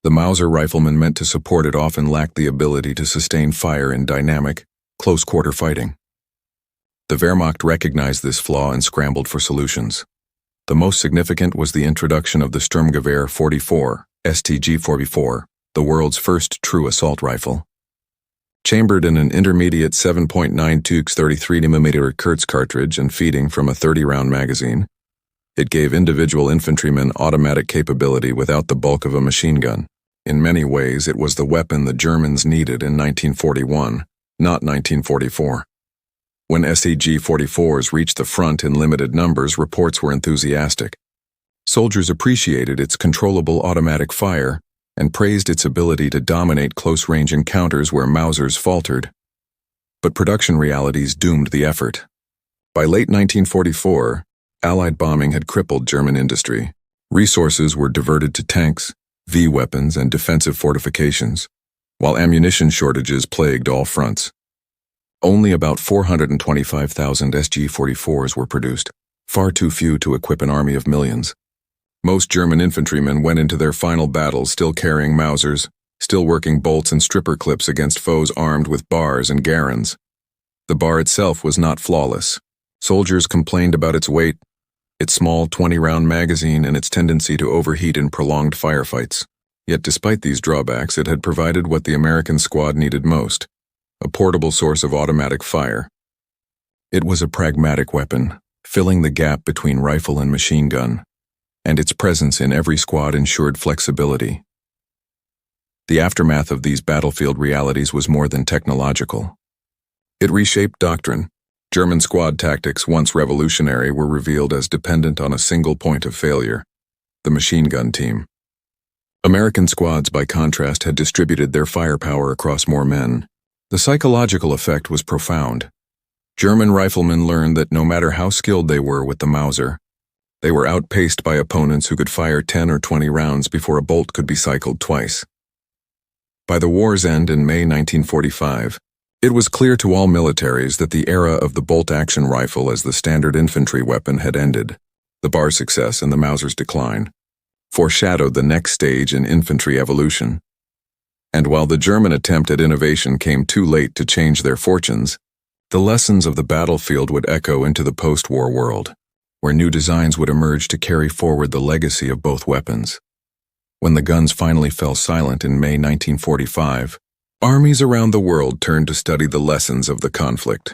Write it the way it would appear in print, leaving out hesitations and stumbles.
The Mauser rifleman meant to support it often lacked the ability to sustain fire in dynamic, close-quarter fighting. The Wehrmacht recognized this flaw and scrambled for solutions. The most significant was the introduction of the Sturmgewehr 44, STG-44, the world's first true assault rifle. Chambered in an intermediate 7.92 33mm Kurz cartridge and feeding from a 30-round magazine, it gave individual infantrymen automatic capability without the bulk of a machine gun. In many ways, it was the weapon the Germans needed in 1941, not 1944. When STG-44s reached the front in limited numbers, reports were enthusiastic. Soldiers appreciated its controllable automatic fire and praised its ability to dominate close-range encounters where Mausers faltered. But production realities doomed the effort. By late 1944, Allied bombing had crippled German industry. Resources were diverted to tanks, V-weapons, and defensive fortifications, while ammunition shortages plagued all fronts. Only about 425,000 SG-44s were produced, far too few to equip an army of millions. Most German infantrymen went into their final battles still carrying Mausers, still working bolts and stripper clips against foes armed with bars and garons. The bar itself was not flawless. Soldiers complained about its weight, its small 20-round magazine, and its tendency to overheat in prolonged firefights. Yet despite these drawbacks, it had provided what the American squad needed most: a portable source of automatic fire. It was a pragmatic weapon, filling the gap between rifle and machine gun, and its presence in every squad ensured flexibility. The aftermath of these battlefield realities was more than technological. It reshaped doctrine. German squad tactics, once revolutionary, were revealed as dependent on a single point of failure: the machine gun team. American squads, by contrast, had distributed their firepower across more men. The psychological effect was profound. German riflemen learned that no matter how skilled they were with the Mauser, they were outpaced by opponents who could fire 10 or 20 rounds before a bolt could be cycled twice. By the war's end in May 1945, it was clear to all militaries that the era of the bolt-action rifle as the standard infantry weapon had ended. The bar's success and the Mauser's decline foreshadowed the next stage in infantry evolution. And while the German attempt at innovation came too late to change their fortunes, the lessons of the battlefield would echo into the post-war world, where new designs would emerge to carry forward the legacy of both weapons. When the guns finally fell silent in May 1945, armies around the world turned to study the lessons of the conflict.